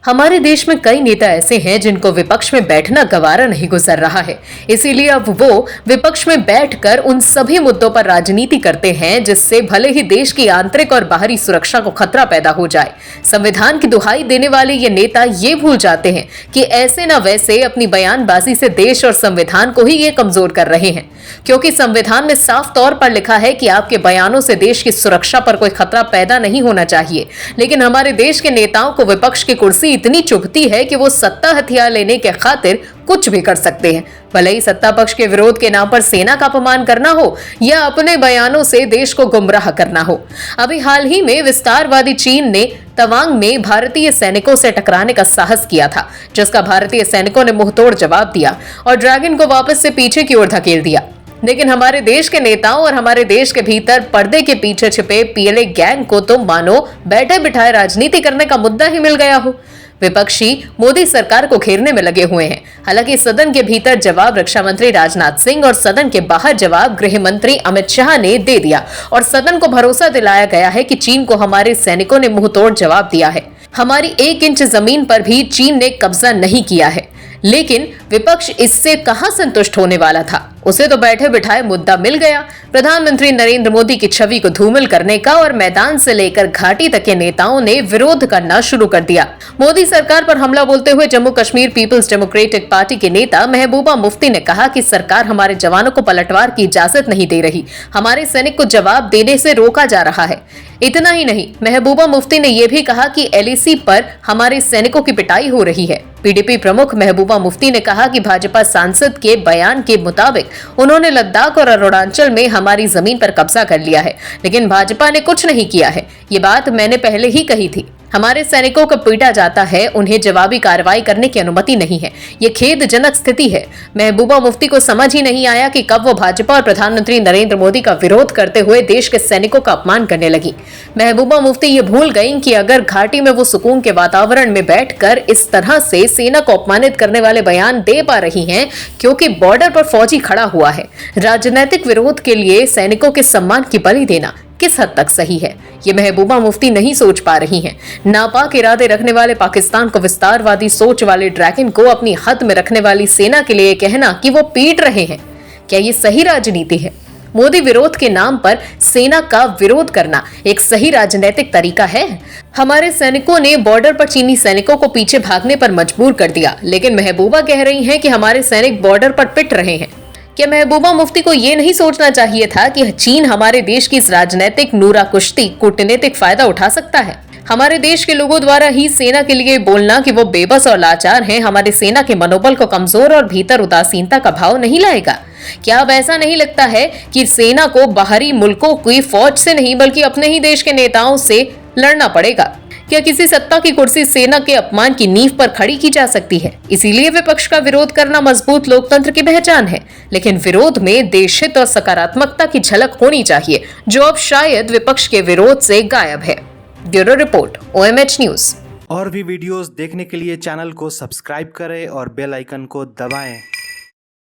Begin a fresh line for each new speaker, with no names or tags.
हमारे देश में कई नेता ऐसे हैं जिनको विपक्ष में बैठना गवारा नहीं गुजर रहा है। इसीलिए अब वो विपक्ष में बैठकर उन सभी मुद्दों पर राजनीति करते हैं जिससे भले ही देश की आंतरिक और बाहरी सुरक्षा को खतरा पैदा हो जाए। संविधान की दुहाई देने वाले ये नेता ये भूल जाते हैं कि ऐसे न वैसे अपनी बयानबाजी से देश और संविधान को ही ये कमजोर कर रहे हैं, क्योंकि संविधान में साफ तौर पर लिखा है कि आपके बयानों से देश की सुरक्षा पर कोई खतरा पैदा नहीं होना चाहिए। लेकिन हमारे देश के नेताओं को विपक्ष की कुर्सी इतनी चुभती है कि वो सत्ता हथियार लेने के खातिर कुछ भी कर सकते हैं, भले ही सत्ता पक्ष के विरोध के नाम पर सेना का अपमान करना हो या अपने बयानों से देश को गुमराह करना हो। अभी हाल ही में विस्तारवादी चीन ने तवांग में भारतीय सैनिकों से टकराने का साहस किया था, जिसका भारतीय सैनिकों ने मुंहतोड़ जवाब दिया और ड्रैगन को वापस से पीछे की ओर धकेल दिया। लेकिन हमारे देश के नेताओं और हमारे देश के भीतर पर्दे के पीछे छिपे पीएलए गैंग को तो मानो बैठे बिठाए राजनीति करने का मुद्दा ही मिल गया हो। विपक्षी मोदी सरकार को घेरने में लगे हुए हैं। हालांकि सदन के भीतर जवाब रक्षा मंत्री राजनाथ सिंह और सदन के बाहर जवाब गृह मंत्री अमित शाह ने दे दिया और सदन को भरोसा दिलाया गया है कि चीन को हमारे सैनिकों ने मुंहतोड़ जवाब दिया है। हमारी 1 इंच जमीन पर भी चीन ने कब्जा नहीं किया है। लेकिन विपक्ष इससे कहां संतुष्ट होने वाला था, उसे तो बैठे बिठाए मुद्दा मिल गया। प्रधानमंत्री नरेंद्र मोदी की छवि को धूमिल करने का और मैदान से लेकर घाटी तक के नेताओं ने विरोध करना शुरू कर दिया। मोदी सरकार पर हमला बोलते हुए जम्मू कश्मीर पीपल्स डेमोक्रेटिक पार्टी के नेता महबूबा मुफ्ती ने कहा कि सरकार हमारे जवानों को पलटवार की इजाजत नहीं दे रही, हमारे सैनिक को जवाब देने से रोका जा रहा है। इतना ही नहीं, महबूबा मुफ्ती ने यह भी कहा कि एलएसी पर हमारे सैनिकों की पिटाई हो रही है। पीडीपी प्रमुख महबूबा मुफ्ती ने कहा कि भाजपा सांसद के बयान के मुताबिक उन्होंने लद्दाख और अरुणाचल में हमारी जमीन पर कब्जा कर लिया है, लेकिन भाजपा ने कुछ नहीं किया है। ये बात मैंने पहले ही कही थी। हमारे सैनिकों को पीटा जाता है, उन्हें जवाबी कार्रवाई करने की अनुमति नहीं है। ये खेदजनक स्थिति है। महबूबा मुफ्ती को समझ ही नहीं आया कि कब वो भाजपा और प्रधानमंत्री नरेंद्र मोदी का विरोध करते हुए देश के सैनिकों का अपमान करने लगी। महबूबा मुफ्ती ये भूल गईं कि अगर घाटी में वो सुकून के वातावरण में बैठकर इस तरह से सेना को अपमानित करने वाले बयान दे पा रही हैं, क्योंकि बॉर्डर पर फौजी खड़ा हुआ है। राजनीतिक विरोध के लिए सैनिकों के सम्मान की बलि देना किस हद तक सही है, ये महबूबा मुफ्ती नहीं सोच पा रही हैं। नापाक इरादे रखने वाले पाकिस्तान को विस्तारवादी सोच वाले ड्रैगन को अपनी हद में रखने वाली सेना के लिए कहना कि वो पीट रहे हैं, क्या ये सही राजनीति है? मोदी विरोध के नाम पर सेना का विरोध करना एक सही राजनीतिक तरीका है? हमारे सैनिकों ने बॉर्डर पर चीनी सैनिकों को पीछे भागने पर मजबूर कर दिया, लेकिन महबूबा कह रही हैं कि हमारे सैनिक बॉर्डर पर पिट रहे हैं। क्या महबूबा मुफ्ती को यह नहीं सोचना चाहिए था कि चीन हमारे देश की इस राजनीतिक नूरा कुश्ती कूटनीतिक फायदा उठा सकता है? हमारे देश के लोगों द्वारा ही सेना के लिए बोलना कि वो बेबस और लाचार हैं, हमारे सेना के मनोबल को कमजोर और भीतर उदासीनता का भाव नहीं लाएगा। क्या अब ऐसा नहीं लगता है कि सेना को बाहरी मुल्कों की फौज से नहीं बल्कि अपने ही देश के नेताओं से लड़ना पड़ेगा? क्या किसी सत्ता की कुर्सी सेना के अपमान की नींव पर खड़ी की जा सकती है? इसीलिए विपक्ष का विरोध करना मजबूत लोकतंत्र की पहचान है, लेकिन विरोध में देशहित और सकारात्मकता की झलक होनी चाहिए, जो अब शायद विपक्ष के विरोध से गायब है। Bureau report, OMH news.
और भी वीडियोस देखने के लिए चैनल को सब्सक्राइब करें और बेल आइकन को दबाएं।